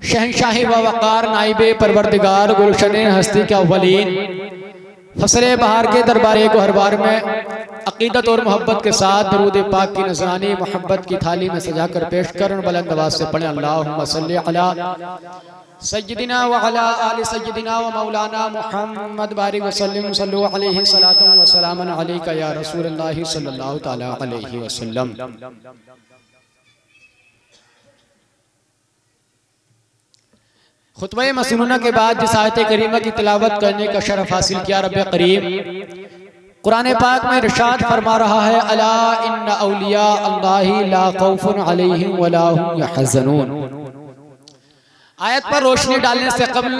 शहनशाही व वक़ार नाइबे परवरदिगार गुलशन हस्ती के अव्वलीन फसले बहार के दरबारे को हर बार में अकीदत और मोहब्बत के साथ दरूद पाक की नज़रानी मोहब्बत की थाली में सजा कर पेश कर बुलंद आवाज़ से पढ़ें अल्लाहुम्मा सल्ली अला सय्यदिना व अला आलि सय्यदिना व मौलाना मुहम्मद बारिक वसल्लम सल्लु अलैहि सलातम व सलामन अलैका या रसूलल्लाह सल्लल्लाहु तआला अलैहि वसल्लम। खुतबा मसनूना के बाद जिस आयत करीमा की तिलावत करने का शरफ हासिल किया रब करीम कुरान पाक में इरशाद फरमा रहा है अला इन्ना औलिया अल्लाहि ला खौफुन अलैहिम वला हुम यहज़नून। आयत पर रोशनी डालने से कबल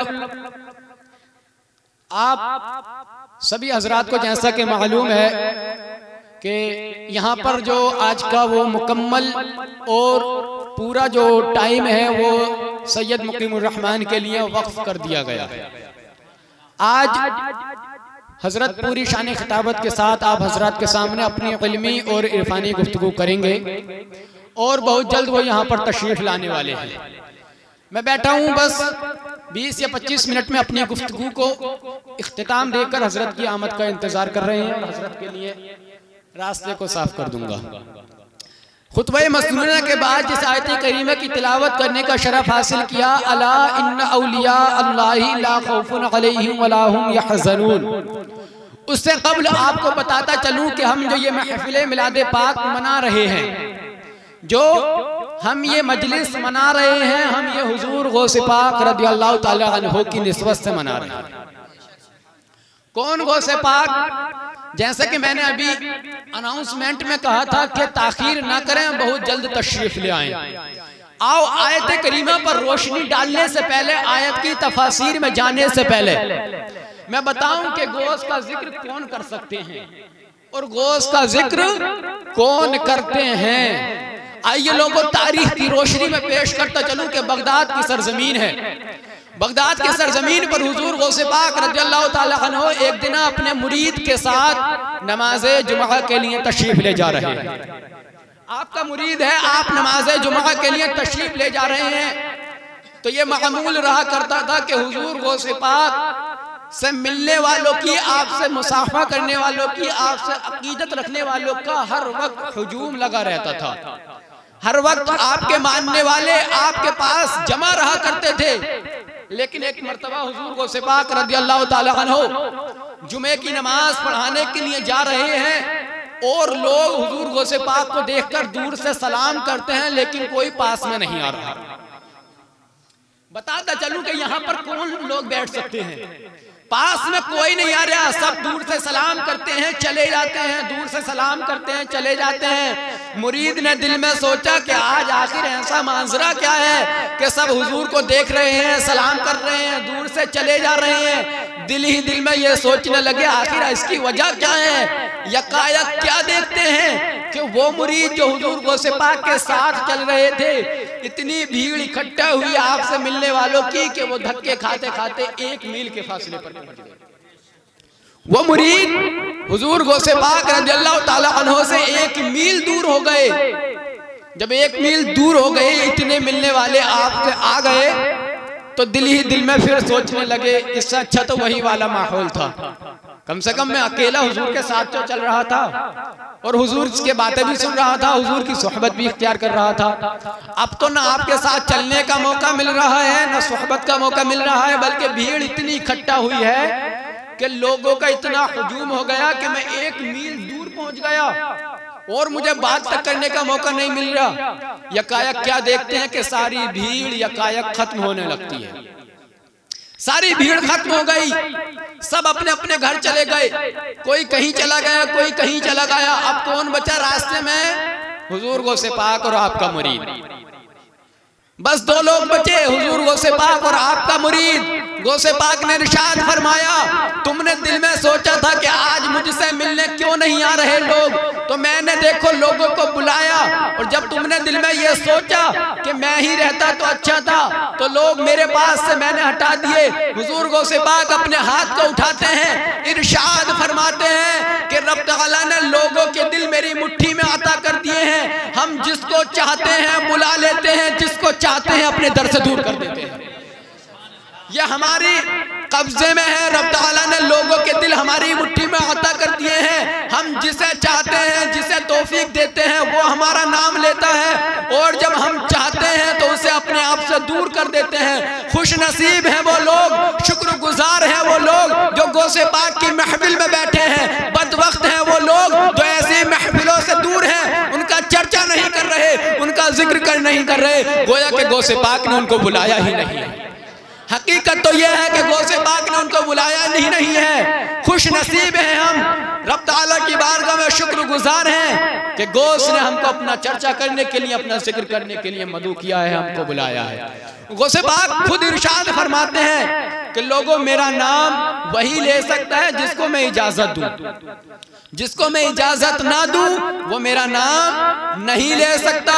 आप सभी हजरात को जैसा कि मालूम है कि यहाँ पर जो आज का वो मुकम्मल और पूरा जो टाइम है वो सैयद मुकीमुर रहमान के लिए वक्फ कर दिया गया है। आज हजरत पूरी शान खिताबत के साथ आप हजरत के सामने अपनी इल्मी और इरफानी गुफ्तगू करेंगे और बहुत जल्द वो यहाँ पर तशरीफ लाने वाले हैं। मैं बैठा हूँ बस 20 या 25 मिनट में अपनी गुफ्तगू को इख्तिताम देकर हजरत की आमद का इंतजार कर रहे हैं और हजरत के लिए रास्ते को साफ कर दूंगा। खुतबा मसनूना के बाद जिस आयत करीमा की तिलावत करने का शरफ हासिल किया अला इन्ना औलिया अल्लाहि ला खौफुन अलैहिम वला हुम यहज़नून, उससे कबल आपको बताता चलूं कि हम जो ये महफिल मिलादे पाक मना रहे हैं, जो हम ये मजलिस मना रहे हैं, हम ये हुजूर गौसे पाक रदियल्लाहु ताला अन्हु की निस्बत से मना रहे हैं। कौन गौसे पाक? जैसे कि मैंने अभी अनाउंसमेंट में कहा था कि ताखीर ना करें, बहुत जल्द तशरीफ ले आएं। आओ आयत करीमा पर रोशनी डालने से पहले, आयत की तफासीर में जाने से पहले मैं बताऊं कि गौस का जिक्र कौन कर सकते हैं और गौस का जिक्र कौन करते हैं। आइए लोगों तारीख की रोशनी में पेश करता चलूं कि बगदाद की सरजमीन है। बगदाद की सरजमीन पर हुजूर गौसे पाक रज़ियल्लाहु ताला अन्हु एक दिन अपने मुरीद के साथ नमाज़े जुमा के लिए तशरीफ ले जा रहे हैं। आपका मुरीद है, आप नमाज़े जुमा के लिए तशरीफ ले जा रहे हैं, तो ये मामूल रहा करता था कि हुजूर गौसे पाक से मिलने वालों की, आपसे मुसाफा करने वालों की, आपसे अकीदत रखने वालों का हर वक्त हुजूम लगा रहता था। हर वक्त आपके मानने वाले आपके पास जमा रहा करते थे। लेकिन एक मर्तबा हुजूर गौसे पाक रज़ियल्लाहु ताला अन्हु जुमे की नमाज पढ़ाने के लिए जा रहे हैं और लोग हुजूर गौसे पाक को देखकर दूर से सलाम करते हैं, लेकिन कोई पास में नहीं आ रहा। बताता चलूं कि यहाँ पर कौन लोग बैठ सकते हैं? पास में कोई नहीं आ रहा, सब दूर से सलाम करते हैं चले जाते हैं, दूर से सलाम करते हैं चले जाते हैं। मुरीद ने दिल में सोचा कि आज आखिर ऐसा मांजरा क्या है कि सब हुजूर को देख रहे हैं, सलाम कर रहे हैं, दूर से चले जा रहे हैं। दिल ही दिल में ये सोचने लगे आखिर इसकी वजह क्या है, यकायक क्या देखते हैं कि वो मुरीद जो हुजूर गौसे पाक के साथ चल रहे थे, इतनी भीड़ इकट्ठा हुई आपसे मिलने वालों की कि वो धक्के खाते खाते 1 मील के फासले पर पहुंच गए। वो मुरीद हुजूर गौसे पाक रज़ियल्लाहु ताला अन्हु से 1 मील दूर हो गए। जब 1 मील दूर हो गए, इतने मिलने वाले आपसे आ गए, तो दिल ही दिल में फिर सोचने लगे इससे अच्छा तो वही वाला माहौल था। कम से कम मैं अकेला हुजूर के साथ तो चल रहा था और हुजूर की बातें भी सुन रहा था, हुजूर की सोहबत भी इख्तियार कर रहा था। अब तो ना आपके साथ चलने का मौका मिल रहा है, ना सोहबत का मौका मिल रहा है, बल्कि भीड़ इतनी इकट्ठा हुई है कि लोगों का इतना हुजूम हो गया कि मैं 1 मील दूर पहुंच गया और मुझे बात तक करने का मौका नहीं मिल रहा। यकायक क्या देखते हैं कि सारी भीड़ यकायक खत्म होने लगती है। सारी भीड़ खत्म हो गई, सब अपने अपने घर चले गए, कोई कहीं चला गया, कोई कहीं चला गया। अब कौन बचा रास्ते में? हुजूर गौसे पाक और आपका मुरीद। बस 2 लोग बचे, हुजूर गौसे पाक और आपका मुरीद। गौसे पाक ने इरशाद फरमाया, तुमने दिल में सोचा था कि आज मुझसे मिलने क्यों नहीं आ रहे लोग, तो मैंने देखो लोगों को बुलाया, और जब तुमने दिल में ये सोचा कि मैं ही रहता तो अच्छा था, तो लोग मेरे पास से मैंने हटा दिए। हुजूर गौसे पाक अपने हाथ को उठाते हैं, इरशाद फरमाते हैं कि रब तआला ने लोगों के दिल मेरी मुट्ठी में अता कर दिए हैं। हम जिसको चाहते हैं बुला लेते हैं, जिसको जिसको चाहते हैं अपने दर से दूर कर देते हैं। ये हमारी कब्जे में है। रब ताला ने लोगों के दिल हमारी मुट्ठी में अता कर दिए हैं। हम जिसे चाहते हैं, जिसे तौफीक देते हैं, वो हमारा नाम लेता है, और जब हम चाहते हैं तो उसे अपने आप से दूर कर देते हैं। खुश नसीब हैं वो लोग, शुक्रगुजार हैं वो लोग जो गौसे पाक की महफिल में बैठे हैं। बदबख्त हैं वो लोग जो ऐसी महफिलों से दूर हैं, उनका चर्चा नहीं कर रहे, उनका जिक्र नहीं कर रहे, गोया कि गौसे पाक ने उनको बुलाया ही नहीं है। हकीकत तो यह है कि गौसे पाक ने उनको बुलाया नहीं है। खुश नसीब हैं हम, रब ताला की बारगाह में शुक्रगुजार हैं कि गौस ने हमको अपना चर्चा करने के लिए, अपना जिक्र करने के लिए मदऊ किया है, हमको बुलाया है। गौसे पाक खुद इरशाद फरमाते हैं कि लोगों, मेरा नाम वही ले सकता है जिसको मैं इजाजत दूं, जिसको मैं इजाजत ना दूं वो मेरा नाम नहीं ले सकता।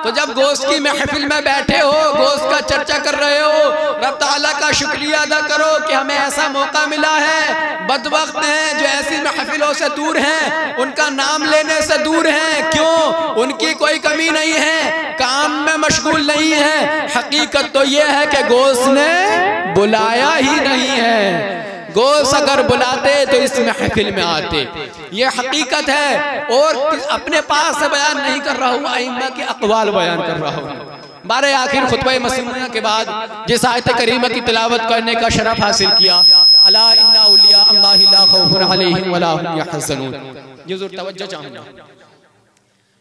तो जब गौस की महफिल में बैठे हो, गौस का चर्चा कर रहे हो, रब ताला का शुक्रिया अदा करो कि हमें ऐसा मौका मिला है। बदबख्त हैं जो ऐसी महफिलों से दूर हैं, उनका नाम लेने से दूर हैं। क्यों? उनकी कोई कमी नहीं है, काम में मशगूल नहीं है। हकीकत तो यह है कि गौस ने बुलाया ही नहीं है। गौस अगर बुलाते तो इस महफिल में आते, ये हकीकत है। और अपने पास से बयान नहीं कर रहा हूँ, अइम्मा के अक़वाल बयान कर रहा हूँ। बारे आखिर खुतबा मसनूना के बाद जिस आयत करीमा की तिलावत करने का शरफ हासिल किया, अला इन्ना औलिया अल्लाहि ला खौफुन अलैहिम वला हुम यहज़नून, ये ज़रूर तवज्जो चाहूँगा।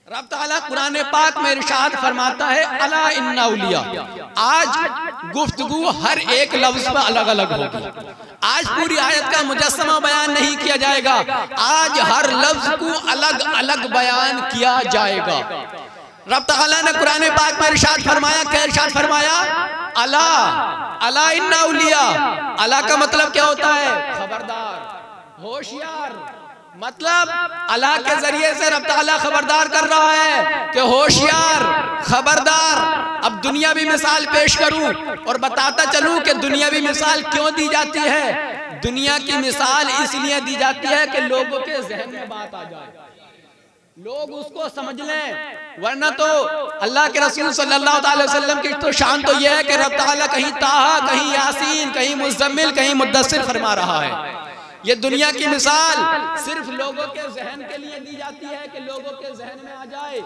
रब ताला कुरान पाक में इरशाद फरमाता है, अला इन्ना औलिया। आज गुफ्तगू हर एक लफ्ज पर अलग अलग होगी। आज पूरी आयत का मुजस्समा बयान नहीं किया जाएगा, आज हर लफ्ज को अलग अलग बयान किया जाएगा। रब ताला ने कुरान पाक में इरशाद फरमाया, क्या इरशाद फरमाया? अला, अला इन्ना औलिया। अला का मतलब क्या होता है? खबरदार, होशियार। मतलब अल्लाह के जरिए से रब ताला खबरदार कर रहा है कि होशियार, खबरदार। अब दुनियावी मिसाल पेश करूं और बताता चलूं कि दुनियावी मिसाल क्यों दी जाती है। दुनिया की मिसाल इसलिए दी जाती है कि लोगों के जहन में बात आ जाए, लोग उसको समझ लें। वरना तो अल्लाह के रसूल सल्लल्लाहु अलैहि वसल्लम की तो शान तो यह है कि रब ताला कहीं ताहा, कहीं यासीन, कहीं मुज़म्मिल, कहीं मुद्दस्सिर फरमा रहा है। ये दुनिया की मिसाल सिर्फ लोगों के जहन के लिए दी जाती है कि लोगों के जहन में आ जाए।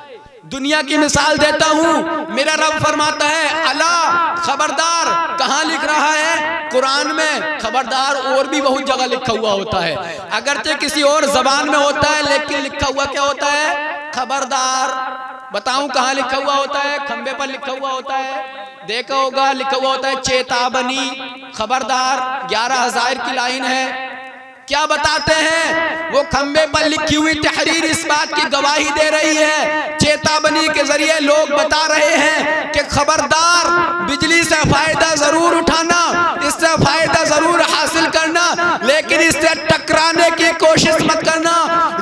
दुनिया की मिसाल देता हूँ, मेरा रब फरमाता है अला, खबरदार। कहाँ लिख रहा है? कुरान में। खबरदार और भी बहुत जगह लिखा हुआ होता है, अगरचे किसी और जबान में होता है, लेकिन लिखा हुआ क्या होता है? खबरदार। बताऊं कहाँ लिखा हुआ होता है? खंबे पर लिखा हुआ होता है, देखा होगा, लिखा हुआ होता है चेतावनी, खबरदार। 11,000 की लाइन है। क्या बताते हैं? वो खंबे पर लिखी हुई तहरीर इस बात की गवाही दे रही है, चेतावनी के जरिए लोग बता रहे हैं कि खबरदार, बिजली से फायदा जरूर उठाना, इससे फायदा जरूर हासिल करना, लेकिन इससे टकराने की कोशिश मत करना।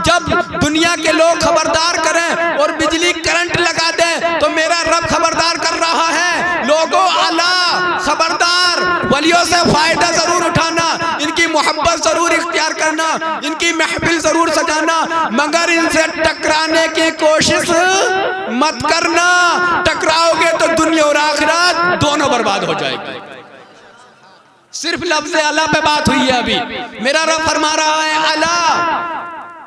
जब दुनिया के लोग खबरदार करें और बिजली करंट लगा दें तो मेरा रब खबरदार कर रहा है, लोगों अला, खबरदार। वलियों से फायदा जरूर उठाना, इनकी मोहब्बत जरूर इख्तियार करना, इनकी महफिल जरूर सजाना, मगर इनसे टकराने की कोशिश मत करना। टकराओगे तो दुनिया और आखिरत दोनों बर्बाद हो जाएगी। सिर्फ लफ्ज़ अला पे बात हुई है अभी। मेरा रब फरमा रहा है अला,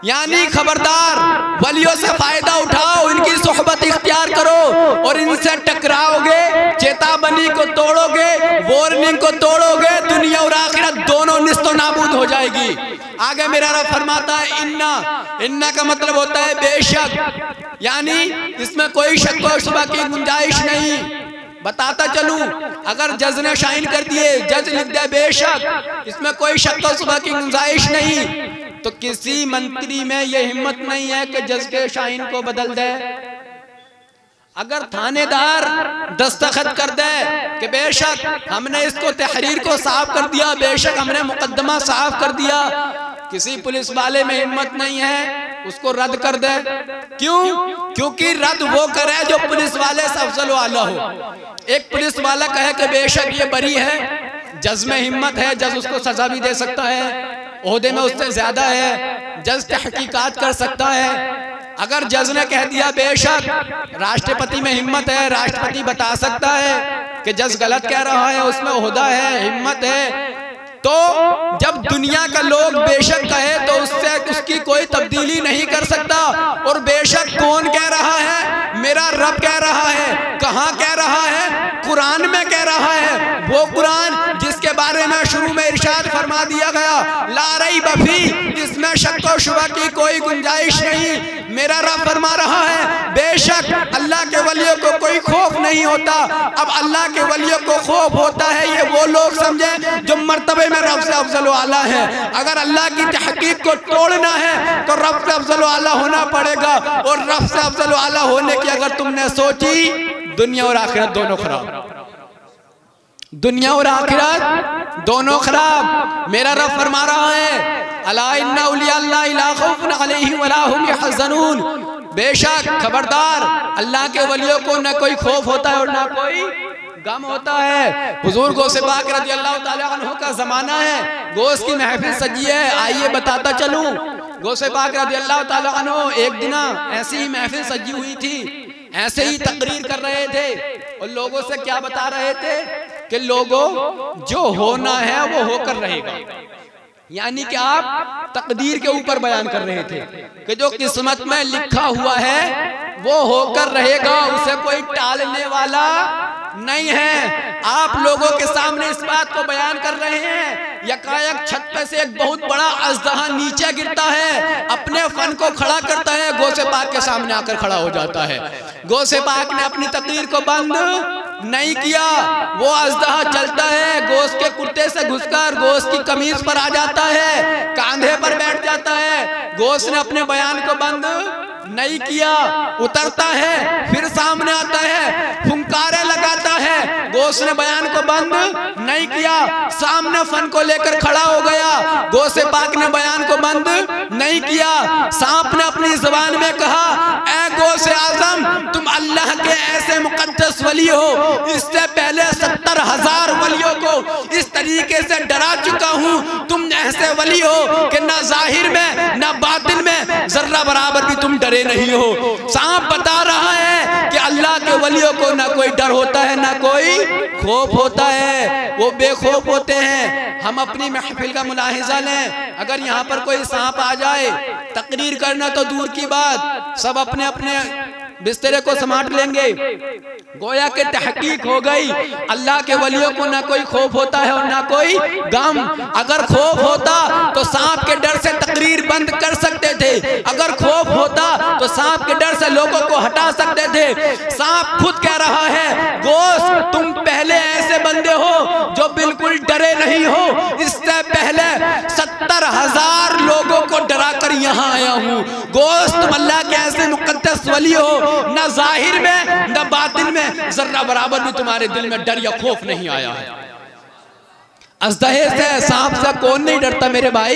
यानी खबरदार, वलियों से फायदा उठाओ, इनकी सोहबत इख्तियार करो, और इनसे टकराओगे, चेतावनी को तोड़ोगे, वार्निंग को तोड़ोगे, दुनिया और आखिरत दोनों निस्तो नाबूद हो जाएगी। आगे मेरा रब फरमाता है इन्ना। इन्ना का मतलब होता है बेशक, यानी इसमें कोई शक व शुबा की गुंजाइश नहीं। बताता चलूं, अगर जज ने शाइन कर दिए, जज लिख दे बेशक, इसमें कोई शक व शुबा की गुंजाइश नहीं, तो किसी मंत्री में यह हिम्मत नहीं है कि जज के शाइन को बदल दे। अगर थानेदार दस्तखत कर दे कि बेशक हमने इसको तहरीर को साफ कर दिया, बेशक हमने मुकदमा साफ कर दिया, किसी पुलिस वाले में हिम्मत नहीं है उसको रद्द कर दे। क्यों? क्योंकि रद्द वो करे जो पुलिस वाले से अफजल वाला हो। एक पुलिस वाला कहे कि बेशक ये बरी है, जज में हिम्मत है, जज उसको सजा भी दे सकता है, ओहदे में उससे ज्यादा है, जज तहकीकात कर सकता है। अगर जज ने कह दिया बेशक राष्ट्रपति में हिम्मत है, राष्ट्रपति बता सकता है कि जज गलत कह रहा है, उसमें ओहदा है, हिम्मत है, तो जब दुनिया का लोग बेशक कहे तो उससे उसकी कोई तब्दीली नहीं कर सकता। और बेशक कौन कह रहा है? मेरा रब कह रहा है। कहाँ कह रहा है? कुरान में कह रहा है। वो कुरान जिसके बारे में शुरू में इरशाद फरमा दिया गया, ला रैब फीह, इसमें शक व शुबा की कोई गुंजाइश नहीं। मेरा रब फरमा रहा है बेशक अल्लाह के वलियों को कोई खौफ नहीं होता। अब अल्लाह के वलियों को खौफ होता है, ये वो लोग समझे जो मर्तबे में रब से अफजल व आला है। अगर अल्लाह की तहकीक को तोड़ना है तो रब से अफजल व आला होना पड़ेगा। और रब से अफजल व आला होने की अगर तुमने सोची, दुनिया और आखिरत दोनों खराब, दुनिया और आखिरत दोनों खराब। मेरा रब फरमा रहा है अला इन्ना औलिया अल्लाह ला खौफुन अलैहिम वला हुम यहज़नून, बेशक खबरदार अल्लाह के वलियों को न कोई खौफ होता है और ना कोई गम होता है। हुजूर गौसे पाक रज़ी अल्लाह ताला अन्हु का जमाना है, गोश्त की महफिल सजी है। आइए बताता चलूं, गौसे पाक रज़ी अल्लाह ताला अन्हु एक दिन ऐसी ही महफिल सजी हुई थी, ऐसे ही तकरीर कर रहे थे और लोगों से क्या बता रहे थे कि लोगों जो होना है वो होकर रहेगा। यानी कि आप तकदीर के ऊपर बयान कर रहे थे कि जो किस्मत में लिखा हुआ है वो होकर रहेगा, उसे कोई टालने वाला नहीं है। आप लोगों के सामने इस बात को बयान कर रहे हैं, यकायक छत पे से एक बहुत बड़ा अजदहा नीचे गिरता है, अपने फन को खड़ा करता है, गौसे पाक के सामने आकर खड़ा हो जाता है। गौसे पाक ने अपनी तकरीर को बंद नहीं किया, वो अजदहा चलता है, गोश्त के कुर्ते से घुसकर गोश्त की कमीज पर आ जाता है, कांधे पर बैठ जाता है। गोश्त ने अपने बयान को बंद नहीं किया, उतरता है, फिर सामने आता है, फुंकारे लगाता है। गोश्त ने बयान को बंद नहीं किया, सामने फन को लेकर खड़ा हो गया। गौसे पाक ने बयान को बंद नहीं किया। सांप ने अपनी जुबान में कहा, ऐ गौसे आजम, तुम अल्लाह के ऐसे मुकद्दस वली हो, इससे पहले 70,000 वलियों को इस तरीके से डरा चुका हूँ। तुम ऐसे वली हो कि ना जाहिर में ना बातिन में जर्रा बराबर भी तुम डरे नहीं हो। सांप बता रहा है कि अल्लाह के वलियों को ना कोई डर होता है ना कोई खौफ होता है, वो बेखौफ होते हैं। हम अपनी महफिल का मुलाहिजा लें, अगर यहाँ पर कोई सांप आ जाए, तकरीर करना तो दूर की बात, सब अपने अपने बिस्तरे को समाट लेंगे। गोया के तहकीक हो गई, अल्लाह के वलियों को ना कोई खौफ होता है और ना कोई गम। अगर खौफ होता तो सांप के डर से तकरीर बंद कर सकते थे, अगर खौफ होता तो सांप के डर से लोगों को हटा सकते थे। सांप खुद कह रहा है, गोश्त तुम पहले ऐसे बंदे हो जो बिल्कुल डरे नहीं हो, इससे पहले 70,000 लोगों को डरा कर यहाँ आया हूँ। गोश्त तुम अल्लाह के ऐसे मुकद्दस वली हो, ना जाहिर में ना बातिन में जर्रा बराबर भी तुम्हारे दिल में डर या खौफ नहीं आया है। अजदहे से, सांप से कौन नहीं डरता मेरे भाई?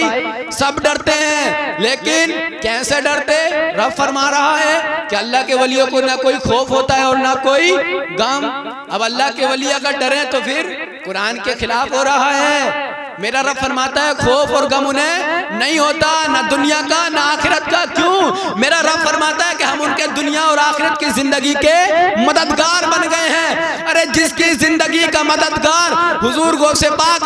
सब डरते हैं, लेकिन कैसे डरते? रब फरमा रहा है कि अल्लाह के वलियों को ना कोई खौफ होता है और ना कोई गम। अब अल्लाह के वली अगर डरे तो फिर कुरान के खिलाफ हो रहा है। मेरा रब फरमाता है खौफ और गम उन्हें नहीं होता, ना दुनिया का ना आखिरत का। क्यों? मेरा रब फरमाता है कि हम उनके दुनिया और आखिरत की जिंदगी के मददगार बन गए हैं। अरे जिसकी जिंदगी का मददगार हुजूर गौसे पाक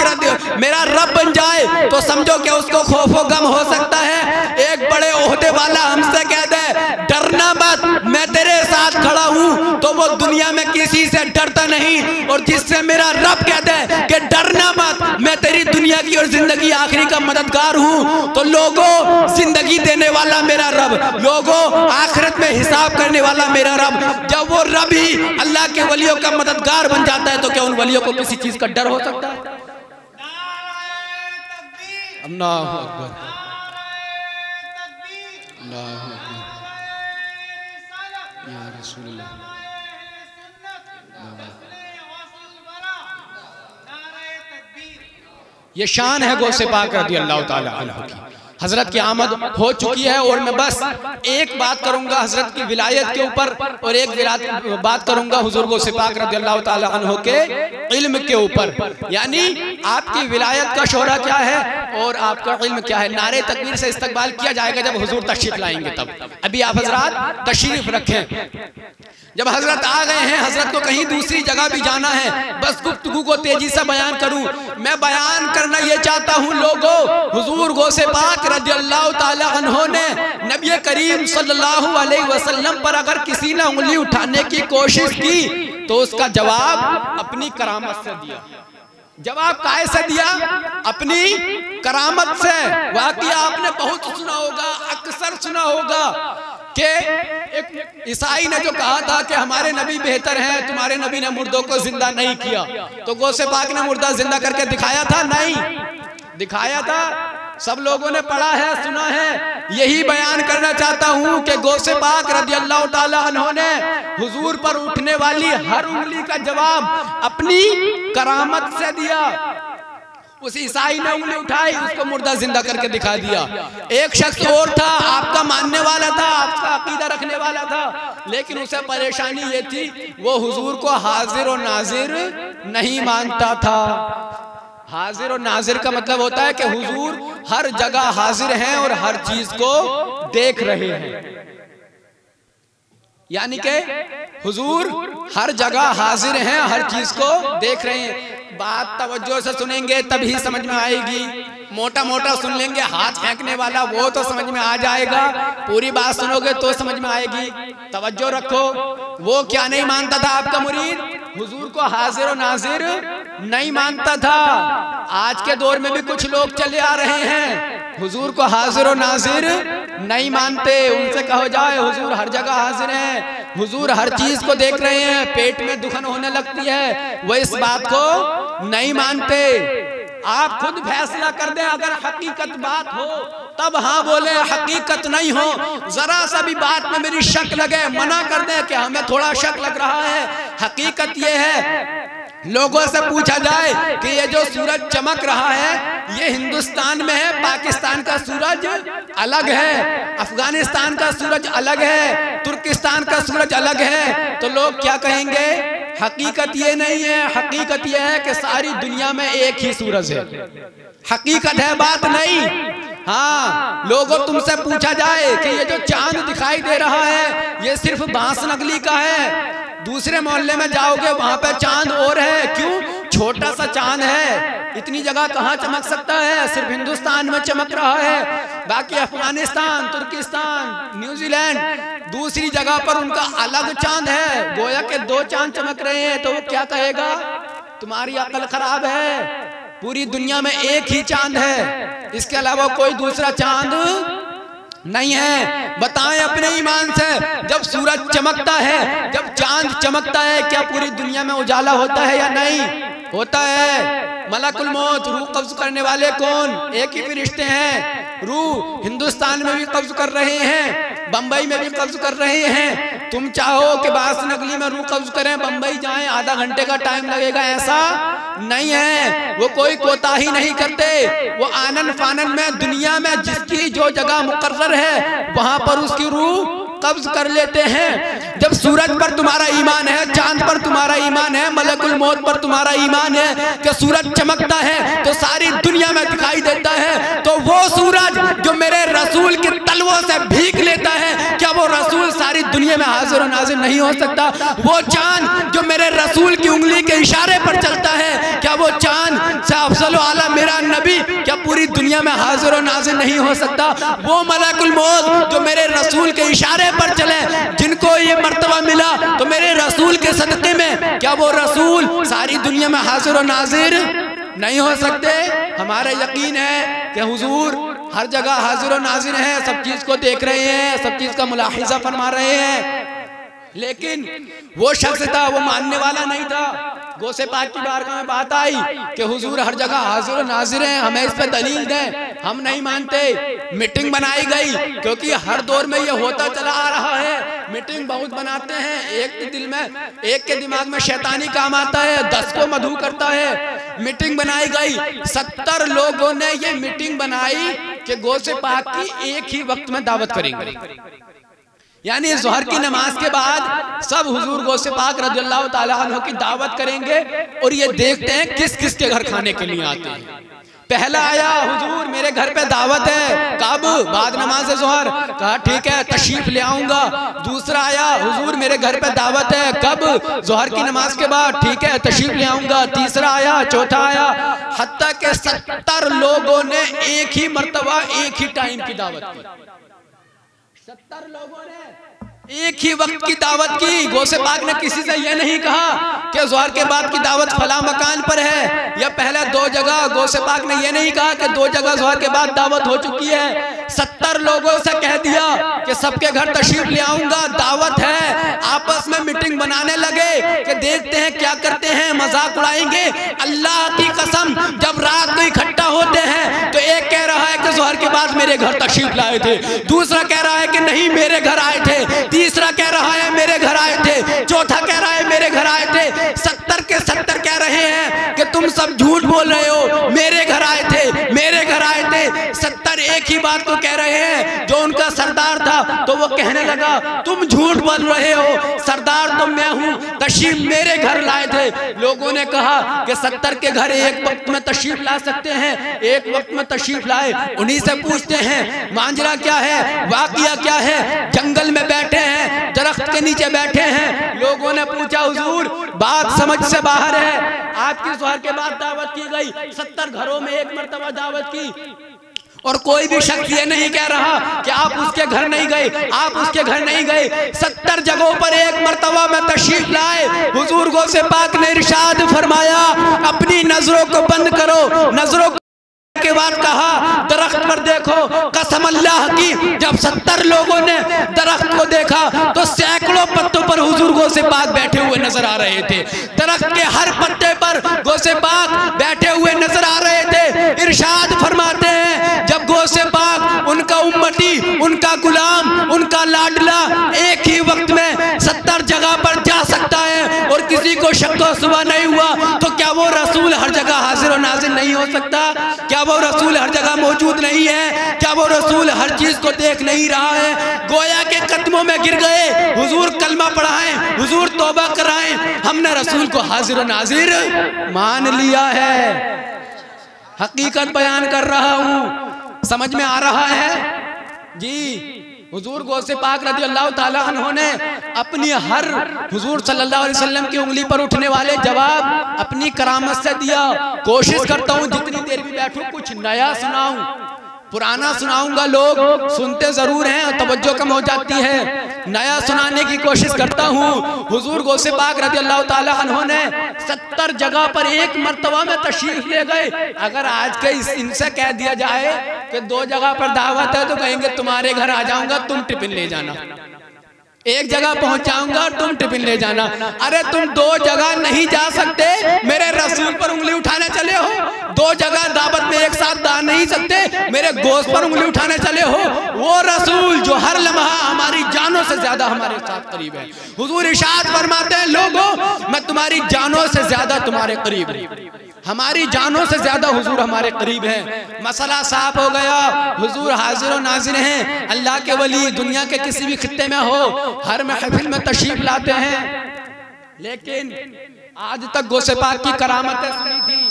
मेरा रब बन जाए तो समझो कि उसको खौफ और गम हो सकता है। एक बड़े ओहदे वाला हमसे कह दे डरना मत, मैं तेरे साथ खड़ा हूँ, तो वो दुनिया में किसी से डरता नहीं। और जिससे मेरा रब कह दे कि डरना मत, मैं तेरी दुनिया की और जिंदगी आखिरी का मददगार हूँ, तो लोगों जिंदगी देने वाला मेरा रब, लोगों आखिरत में हिसाब करने वाला मेरा रब, जब वो रब ही अल्लाह के वलियों का मददगार बन जाता है तो क्या उन वलियों को किसी चीज का डर हो सकता है? अल्लाहु अकबर, अल्लाहु अकबर, या रसूलल्लाह। ये शान है गौसे पाक रज़ी अल्लाह ताला अन्हु की। हजरत की आमद हो चुकी है और मैं बस एक बात करूंगा हजरत की विलायत के ऊपर और एक बात करूंगा हुजूर गौसे पाक रज़ी अल्लाह ताला अन्हु के इल्म के ऊपर। यानी आपकी विलायत का शोहरा क्या है और आपका इल्म क्या है। नारे तकबीर से इस्तकबाल किया जाएगा जब हुजूर तशरीफ लाएंगे तब। अभी आप हजरत तशरीफ रखें। जब हजरत आ गए हैं, हजरत को कहीं दूसरी जगह भी जाना है, बस गुफ्तगू को तेजी से बयान करूं। मैं बयान करना ये चाहता हूं लोगों, हुजूर गौसे पाक रज़ियल्लाहु ताला अन्हो ने नबी करीम सल्लल्लाहु अलैहि वसल्लम पर अगर किसी ने उंगली उठाने की कोशिश की तो उसका जवाब अपनी करामत से दिया। जवाब काहे से दिया? अपनी करामत से। वाकई आपने बहुत सुना होगा, अक्सर सुना होगा कि एक ईसाई ने जो कहा था कि हमारे नबी बेहतर हैं, तुम्हारे नबी ने मुर्दों को जिंदा नहीं किया। तो गौसे पाक ने मुर्दा जिंदा करके दिखाया था? नहीं दिखाया था। सब लोगों ने पढ़ा है, सुना है। यही बयान करना चाहता हूं कि गौसे पाक रज़ियल्लाहु ताला अन्हो ने हुजूर पर उठने वाली हर उंगली का जवाब अपनी करामत से दिया। उस ईसाई ने उंगली उठाई, उसको मुर्दा जिंदा करके दिखा दिया। एक शख्स और था, आपका मानने वाला था, आपका अकीदा रखने वाला था, लेकिन उसे परेशानी ये थी वो हुजूर को हाजिर और नाजिर नहीं मानता था। हाजिर और नाजिर का मतलब होता है कि हुजूर हर जगह हाजिर हैं और हर चीज को देख रहे हैं। यानी कि हुजूर हर जगह हाजिर हैं, हर चीज को देख रहे हैं। बात तवज्जो से सुनेंगे तभी समझ में आएगी। मोटा मोटा सुन लेंगे, हाथ फेंकने वाला वो तो समझ में आ जाएगा, पूरी बात सुनोगे तो समझ में आएगी। तवज्जो रखो। वो क्या नहीं मानता था आपका मुरीद? हुजूर को हाजिर और नाजिर नहीं मानता था। आज के दौर में भी कुछ लोग चले आ रहे हैं, हुजूर को हाजिर और नाजिर नहीं मानते। उनसे कहो जाए हुजूर हर जगह हाजिर हैं, हुजूर हर चीज को देख रहे हैं, पेट में दुखन होने लगती है, वो इस बात को नहीं मानते। आप खुद फैसला कर दें, अगर हकीकत बात हो तब हाँ बोले, हकीकत नहीं हो, जरा सा भी बात में मेरी शक लगे, मना कर दें कि हमें थोड़ा शक लग रहा है। हकीकत ये है, लोगों से पूछा जाए कि ये जो सूरज चमक रहा है ये हिंदुस्तान में है, पाकिस्तान का सूरज अलग है, अफगानिस्तान का सूरज अलग है, तुर्किस्तान का सूरज अलग है, तो लोग क्या कहेंगे? हकीकत ये नहीं है, हकीकत ये है कि सारी दुनिया में एक ही सूरज है। हकीकत है, बात नहीं। हाँ, लोगों तुमसे पूछा जाए कि ये जो चांद दिखाई दे रहा है ये सिर्फ बांस नगली का है, दूसरे मोहल्ले में जाओगे वहां पे चांद और है। क्यों? छोटा सा चांद है, इतनी जगह कहाँ चमक सकता है? सिर्फ हिंदुस्तान में चमक रहा है। बाकी अफगानिस्तान, तुर्किस्तान, न्यूजीलैंड, दूसरी जगह पर उनका अलग चांद है, गोया के दो चांद चमक रहे हैं। तो वो क्या कहेगा? तुम्हारी अकल खराब है, पूरी दुनिया में एक ही चांद है, इसके अलावा कोई दूसरा चांद नहीं है। बताएं अपने ईमान से, जब सूरज चमकता है, जब चांद चमकता है, क्या पूरी दुनिया में उजाला होता है या नहीं होता है? मलकुल मौत, रूह कब्ज करने वाले कौन? एक ही फरिश्ते हैं। रूह हिंदुस्तान में भी कब्ज कर रहे हैं, बंबई में भी कब्ज कर रहे हैं। तुम चाहो कि बांस नगली में रूह कब्ज करें, बंबई जाएं, आधा घंटे का टाइम लगेगा, ऐसा नहीं है। वो कोई कोताही नहीं करते, वो आनन फानन में दुनिया में जिसकी जो जगह मुकर्रर है वहां पर उसकी रूह कब्ज कर लेते हैं। जब सूरज पर तुम्हारा ईमान है, चांद पर तुम्हारा ईमान है, मलकुल मौत पर तुम्हारा ईमान है कि सूरज चमकता है तो सारी दुनिया में दिखाई देता है, तो वो सूरज जो मेरे रसूल के तलवों से भीख लेता है, क्या वो रसूल सारी दुनिया में हाजिर और नाजिर नहीं हो सकता? वो चांद जो मेरे रसूल की उंगली के इशारे पर चलता है, क्या वो चांद से अफजल आला मेरा नबी क्या पूरी दुनिया में हाजिर और नाजिर नहीं हो सकता? वो मलकुल मौत जो मेरे रसूल के इशारे पर चले, जिनको ये मर्तबा मिला, तो मेरे रसूल के सदक़े में क्या वो रसूल सारी दुनिया में हाजिर और नाजिर नहीं हो सकते? हमारा यकीन है कि हुजूर हर जगह हाजिर और नाजिर हैं, सब चीज को देख रहे हैं, सब चीज का मुलाहिजा फरमा रहे हैं। लेकिन वो शख्स था, वो मानने वाला नहीं था। गौसे पाक की बारगाह में बात आई कि हुजूर हर जगह हाजिर और नाजिर हैं, हमें इस पे दलील दें। हम नहीं मानते। मीटिंग बनाई गई, क्योंकि हर दौर में ये होता चला आ रहा है। मीटिंग बहुत बनाते हैं, एक के दिल में, एक के दिमाग में शैतानी काम आता है, 10 को मधु करता है। मीटिंग बनाई गई, 70 लोगों ने ये मीटिंग बनाई कि गौसे पाक की एक ही वक्त में दावत करेंगे, यानी ज़ोहर की नमाज के बाद सब हुजूर गौसे पाक रज़ियल्लाहु ताला अन्हु की दावत करेंगे और ये देखते हैं किस किस के घर खाने के लिए आते हैं। पहला आया, हुजूर मेरे घर पे दावत है, कब? बाद नमाज ज़ोहर। कहा ठीक है तशरीफ ले आऊंगा। दूसरा आया, हुजूर मेरे घर पे दावत है, कब? ज़ोहर की नमाज के बाद। ठीक है तशरीफ ले आऊंगा। तीसरा आया, चौथा आया, हत्ता के 70 लोगों ने एक ही मर्तबा एक ही टाइम की दावत की। 70 लोगों ने एक ही वक्त की दावत की। गौसे पाक ने किसी से यह नहीं कहा कि ज़ोहर के बाद की दावत फला मकान पर है या पहले 2 जगह। गौसे पाक ने यह नहीं कहा कि 2 जगह ज़ोहर के बाद दावत हो चुकी है। 70 लोगों से कह दिया कि सबके घर तशरीफ ले आऊंगा, दावत है। आपस में मीटिंग बनाने लगे कि देखते हैं क्या करते हैं, मजाक उड़ाएंगे। अल्लाह की कसम जब रात को इकट्ठा होते हैं तो एक कह रहा है कि ज़ोहर के बाद मेरे घर तशरीफ लाए थे, दूसरा कह रहा है कि नहीं मेरे घर आए थे, तीसरा कह रहा है मेरे घर आए थे, चौथा कह रहा है मेरे घर आए थे। 70 के 70 कह रहे हैं कि तुम सब झूठ बोल रहे हो, मेरे घर आए थे, मेरे घर आए थे। 70 एक ही बात को कह रहे हैं। जो उनका सरदार था तो वो कहने लगा तुम झूठ बोल रहे हो, सरदार तो मैं हूँ, तशरीफ मेरे घर लाए थे। लोगों ने कहा कि 70 के घर एक वक्त में तशरीफ ला सकते हैं, एक वक्त में तशरीफ लाए। उन्हीं से पूछते हैं मांजरा क्या है, वाकया क्या है। जंगल में बैठे हैं, दरख्त के नीचे बैठे हैं। लोगों ने पूछा हुजूर बात समझ से बाहर है, आपकी ज़ोहर के बाद दावत की गई, 70 घरों में एक मर्तबा दावत की और कोई भी शख्स ये नहीं कह रहा कि आप उसके घर नहीं गए, आप उसके घर नहीं गए। 70 जगहों पर एक मर्तबा में तशरीफ लाए। हुजूर गौसे पाक ने इरशाद फरमाया अपनी नजरों को बंद करो। नजरों के बाद कहा दरख्त पर देखो, कसम अल्लाह की जब 70 लोगों ने दरख्त को देखा तो सैकड़ों पत्तों पर हुजूर गौसे पाक बैठे हुए नजर आ रहे थे। दरख्त के हर पत्ते पर गौसे पाक बैठे हुए नजर आ रहे थे। इरशाद फरमाते हैं जब गौसे पाक उनका उम्मती, उनका गुलाम, उनका लाडला एक ही वक्त में 70 जगह पर जा सकता है और किसी को शक व शुबा नहीं हुआ तो क्या वो रसूल हर जगह हाजिर और नाजिर नहीं हो सकता? क्या वो रसूल हर जगह मौजूद नहीं है? क्या वो रसूल हर चीज को देख नहीं रहा है? गोया के कदमों में गिर गए, हुजूर कलमा पढ़ाएं, हुजूर तौबा कराएं। हमने रसूल को हाजिर और नाजिर मान लिया है। हकीकत बयान कर रहा हूं, समझ में आ रहा है जी। हुजूर गौसे पाक रज़ी अल्लाह ताला अन्हु ने अपनी हर हुजूर सल्लल्लाहु अलैहि वसल्लम की उंगली पर उठने वाले जवाब अपनी करामत से दिया। कोशिश करता हूँ जितनी देर भी बैठूं कुछ नया सुनाऊं, पुराना सुनाऊंगा लोग सुनते जरूर हैं, तवज्जो कम हो जाती है। नया सुनाने की कोशिश करता हूँ। हुजूर गौसे पाक रज़ी अल्लाह ताला अन्हु ने 70 जगह पर एक मर्तबा में तशरीफ ले गए। अगर आज के इनसे कह दिया जाए कि 2 जगह पर दावत है तो कहेंगे तुम्हारे घर आ जाऊंगा, तुम टिफिन ले जाना। एक जगह पहुंचाऊंगा, तुम टिफिन ले जाना। अरे तुम 2 जगह नहीं जा सकते, मेरे रसूल पर उंगली उठाने चले हो। 2 जगह दावत में एक साथ जा नहीं सकते, मेरे गोश्त पर उंगली उठाने चले हो। वो रसूल जो हर लम्हा हमारी जानों से ज्यादा हमारे साथ करीब है। हुजूर इरशाद फरमाते हैं लोगों मैं तुम्हारी जानों से ज्यादा तुम्हारे करीब हूं। हमारी जानों से ज्यादा हुजूर हमारे करीब हैं। मसला साफ हो गया, हुजूर हाजिर और नाजिर हैं। अल्लाह के वली दुनिया के किसी भी खित्ते में हो, हर महफिल में तशरीफ लाते हैं। लेकिन आज तक गौसे पाक की करामतें सुनी थी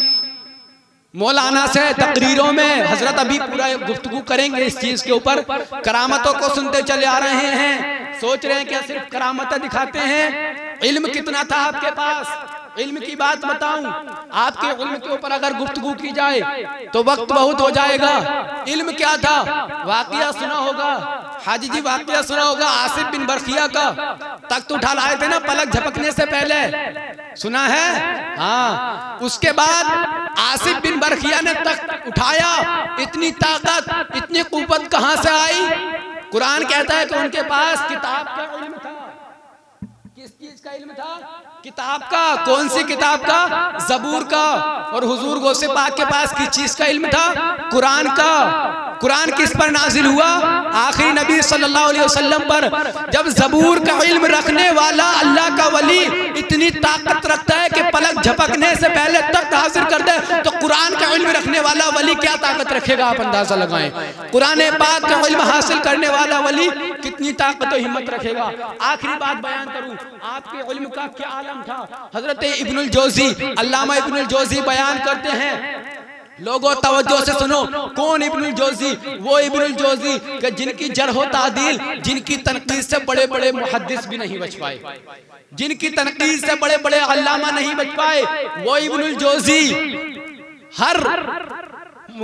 मौलाना से तकरीरों में। हजरत अभी पूरा गुफ्तगू करेंगे इस चीज के ऊपर। करामतों को सुनते चले आ रहे हैं, सोच रहे हैं क्या सिर्फ करामतें दिखाते हैं। इल्म कितना था आपके पास? इल्म की बात बताऊं, आपके इल्म के ऊपर अगर गुफ्तगू की जाए तो वक्त बहुत हो जाएगा। इल्म क्या था? वाकया सुना होगा, हाजी जी वाकया सुना होगा आसिफ बिन बरखिया का। तख्त उठा लाए थे ना पलक झपकने से पहले, सुना है? हाँ। उसके बाद आसिफ बिन बरखिया ने तख्त उठाया। इतनी ताकत, इतनी कुव्वत कहां से आई? कुरान कहता है कि उनके पास किताब का इल्म था। किस चीज का इल्म था? किताब का। कौन सी किताब का? ज़बूर का। और हुजूर गौसे पाक के पास किस चीज का इल्म था? कुरान का। कुरान किस पर नाजिल हुआ? आखिरी नबी सल्लल्लाहु अलैहि वसल्लम पर। जब ज़बूर का इल्म रखने वाला अल्लाह का वली इतनी ताकत रखता है कि पलक झपकने से पहले तख्त हासिल कर दे, तो कुरान का इल्म रखने वाला वली क्या ताकत रखेगा? आप अंदाजा लगाएं। कुरान पाक का इल्म हासिल करने वाला वली कितनी ताकत और हिम्मत रखेगा। आखिरी बात बयान करूं, आपके इल्म का क्या आलम था। हजरत इब्नुल जोजी, अल्लामा इब्नुल जोजी बयान करते हैं लोगों तवज्जो से सुनो, कौन इब्नुल जोजी? वो इब्नुल जोजी कि जिनकी जरह तादील, जिनकी तनकीद से बड़े बड़े मुहद्दिस भी नहीं बच पाए, जिनकी तनकीद से बड़े बड़े अल्लामा नहीं बच पाए, वो इब्नुल जोजी हर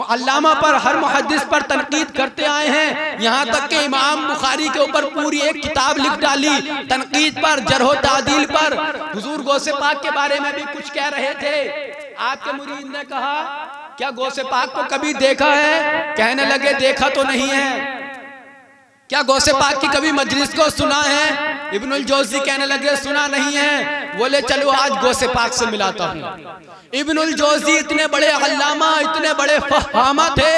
अल्लामा पर, हर मुहद्दिस पर तनकीद करते आए हैं। यहाँ तक कि इमाम बुखारी के ऊपर पूरी एक किताब लिख डाली तनकीद पर, जरह तादील पर। हुजूर गौसे पाक के बारे में भी कुछ कह रहे थे। आपके मुरीद ने कहा, क्या गौसे पाक को कभी देखा है? कहने लगे देखा तो नहीं है। क्या गौसे पाक की कभी मजलिस को सुना है? इब्नुल जोजी कहने लगे सुना नहीं है। बोले चलो आज गौसे पाक से मिलाता हूँ। इब्नुल जोजी इतने बड़े अल्लामा, इतने बड़े फहामा थे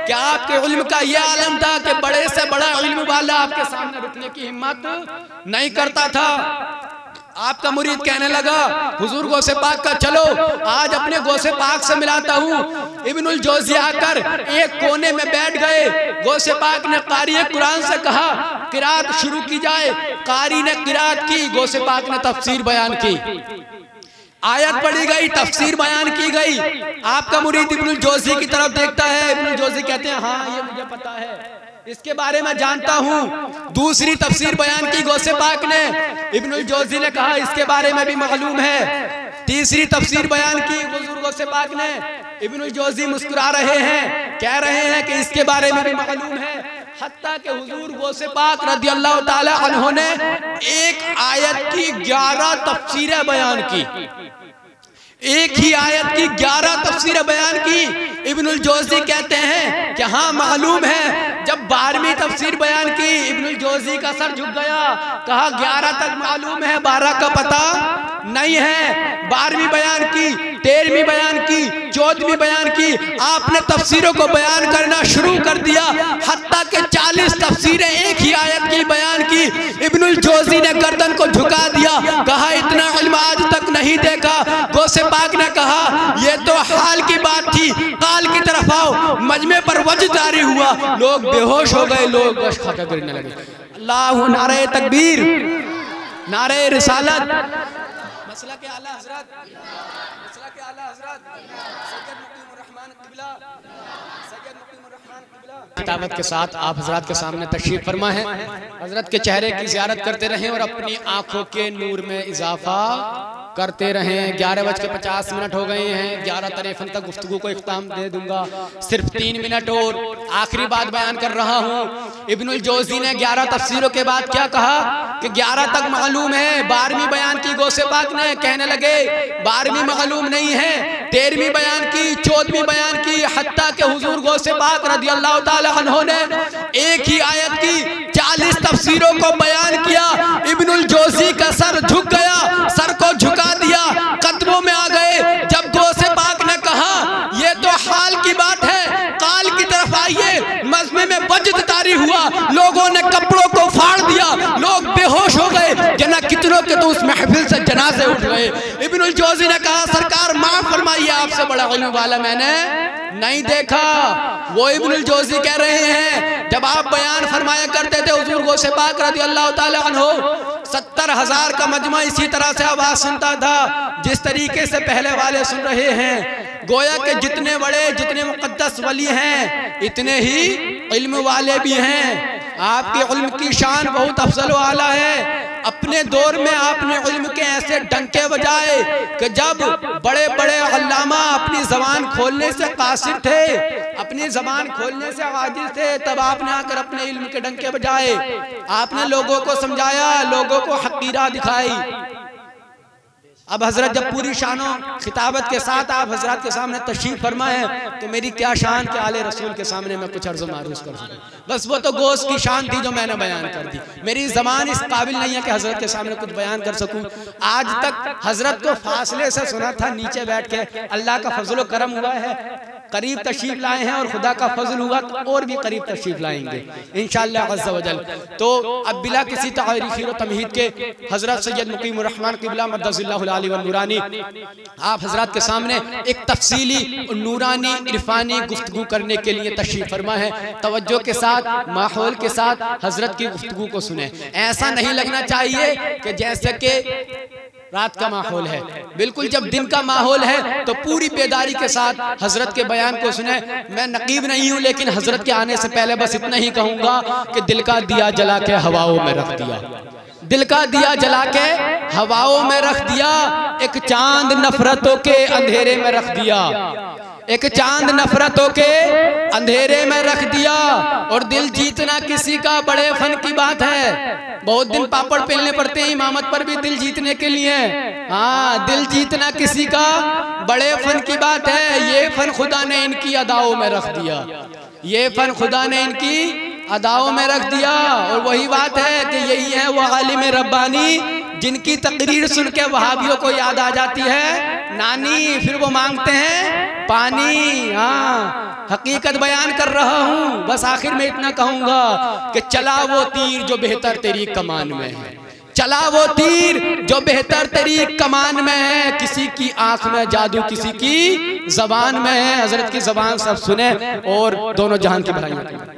कि आपके इल्म का यह आलम था कि बड़े से बड़ा इल्म वाला आपके सामने रुकने की हिम्मत नहीं करता था। आपका मुरीद कहने लगा हुजूर गौसे पाक का चलो आज अपने गौसे पाक से मिलाता हूँ। इब्नुल जोजी आकर एक कोने में बैठ गए। गौसे पाक ने कारी कुरान से कहा किरात शुरू की जाए। कारी ने किरात की, गौसे पाक ने तफसीर बयान की। आयत पढ़ी गई, तफसीर बयान की गई। आपका मुरीद इब्नुल जोजी की तरफ देखता है। इब्नुल जोजी कहते हैं हाँ ये मुझे पता है, इसके बारे में जानता हूँ। दूसरी तफसीर बयान की गौसे पाक ने। इब्नुल जोजी ने कहा इसके बारे में भी मालूम है। तीसरी तफसीर बयान की हुजूर गौसे पाक ने। इब्नुल जोजी मुस्कुरा रहे हैं, कह रहे हैं कि इसके बारे में भी मालूम है। हत्ता के हुजूर गौसे पाक रज़ी अल्लाह ताला अन्हु ने एक आयत की 11 तफसीरें बयान की। एक ही आयत की 11 तफसीरें बयान की। इब्नुल जोजी कहते हैं कि हाँ मालूम है। जब 12वीं तफसीर बयान की इब्नुल जोजी का सर झुक गया। कहा 11 तक मालूम है, 12 का पता नहीं है। 12वीं बयान की, 13वीं बयान की, 14वीं बयान की। आपने तफसीरों को बयान करना शुरू कर दिया। हत्ता के 40 तफसीरें एक ही आयत की बयान की। इब्नुल जोजी ने गर्दन को झुका दिया। कहा इतना इल्म आज तक नहीं देखा। गौसे पाक ने कहा ये तो हाल की बात थी, काल की तरफ आओ। मजमे पर वज्द जारी हुआ, लोग बेहोश हो गए, लोग खाका गिरने लगे। अल्लाह, नारे तकबीर, नारे रिसालत। मसला के आला हजरत, मसला के आला हजरत सैयद मुकीमुर रहमान क़िबला, सैयद मुकीमुर रहमान क़िबला किताबत के साथ आप हजरत के सामने तशरीफ फरमा है। हजरत के चेहरे की ज़ियारत करते रहें और अपनी आंखों के नूर में इजाफा करते रहें। 11:50 हो गए हैं। 11:53 तक गुफ्तगू को इख्ताम दे दूंगा। सिर्फ 3 मिनट और आखिरी बात बयान कर रहा हूँ। इब्नुल जोजी ने 11 तफसीरों के बाद क्या कहा कि 11 तक मालूम है। 12वीं बयान की गौसे पाक ने, कहने लगे 12वीं मालूम नहीं है। 13वीं बयान की, 14वीं बयान की। हत्ता के हुजूर गौसे पाक रज़ी अल्लाह ताला अन्हु ने एक ही आयत की 40 तफसीरों को बयान किया। इब्नुल जोजी का सर झुक गया, सर को झुका दिया, कदमों में आ गए। जब गौसे पाक ने कहा ये तो हाल की बात है, काल की तरफ आइए, मजमे में वज्द तारी हुआ। लोगों ने कपड़ों को फाड़ दिया, लोग बेहोश हो गए। जना कितनों के तो उस महफिल से जनाजे उठ गए। इब्नुल जोजी ने कहा सरकार माफ फरमाइए, आपसे बड़ा इल्म वाला मैंने नहीं देखा। वो इब्नुल जोजी कह रहे हैं जब आप बयान फरमाया करते थे हुजूर गौसे पाक रज़ी अल्लाह ताला अन्हु 70,000 का मजमा इसी तरह से आवाज सुनता था जिस तरीके से पहले वाले सुन रहे हैं। गोया के जितने बड़े, जितने मुक़द्दस वली हैं, इतने ही इल्म वाले भी हैं। आपके इल्म की शान बहुत अफजल आला है। अपने दौर में आपने इल्म के ऐसे डंके बजाए कि जब बड़े बड़े अल्लामा अपनी जबान खोलने से कासिर थे, अपनी जबान खोलने से आजिज थे, तब आपने आकर अपने इल्म के डंके बजाए। आपने लोगों को समझाया, लोगों को हकीरा दिखाई। अब हजरत जब पूरी शानो खिताबत के साथ आप हजरत के सामने तशरीफ फरमा है तो मेरी क्या शान के आले रसूल के सामने मैं कुछ अर्ज़ मारूज कर सकूं। बस वो तो गोश्त की शान थी जो मैंने बयान कर दी। मेरी ज़बान इस काबिल नहीं है कि हजरत के सामने कुछ बयान कर सकूं। आज तक हजरत को फासले से सुना था, नीचे बैठ के। अल्लाह का फजल करम हुआ है, करीब तशरीफ लाए हैं और खुदा का फजल हुआ तो और भी करीब तशरीफ लाएंगे इंशाअल्लाह अज़्ज़ा वजल। तो अब बिला किसी तारीफ़ व तमहीद के हजरत सैयद मुकीमुर रहमान क़िबला मद्दज़िल्लाहु अली व नूरानी आप हजरत के सामने एक तफसीली नूरानी इरफानी गुफ्तगू करने के लिए तशरीफ फरमा है। तवज्जो के साथ, माहौल के साथ हजरत की गुफ्तगू को सुने। ऐसा नहीं लगना चाहिए कि जैसे कि रात का माहौल है। बिल्कुल जब दिन का माहौल है तो पूरी बेदारी के साथ हजरत के बयान को सुने। मैं नकीब नहीं हूं, लेकिन हजरत के आने से पहले बस इतना ही कहूंगा कि दिल का दिया जला के हवाओं में रख दिया, दिल का दिया जला के हवाओं में रख दिया, एक चांद नफरतों के अंधेरे में रख दिया, एक चांद नफरतों के अंधेरे में रख दिया। और दिल जीतना किसी का बड़े फन की बात है। बहुत दिन पापड़ पेलने पड़ते हैं इमामत पर भी दिल जीतने के लिए। हाँ, दिल जीतना किसी का बड़े फन की बात है। ये फन खुदा ने इनकी अदाओं में रख दिया, ये फन खुदा ने इनकी अदाओं में रख दिया। और वही बात है कि यही है वो आलिम रब्बानी जिनकी तकरीर सुन के वहाबियों को याद आ जाती है नानी, फिर वो मांगते हैं पानी। हाँ, हकीकत बयान कर रहा हूँ। बस आखिर में इतना कहूंगा कि चला वो तीर जो बेहतर तेरी कमान में है, चला वो तीर जो बेहतर तेरी कमान में है। किसी की आंख में जादू, किसी की जबान में है। हजरत की जबान सब सुने और दोनों जहान की भलाई।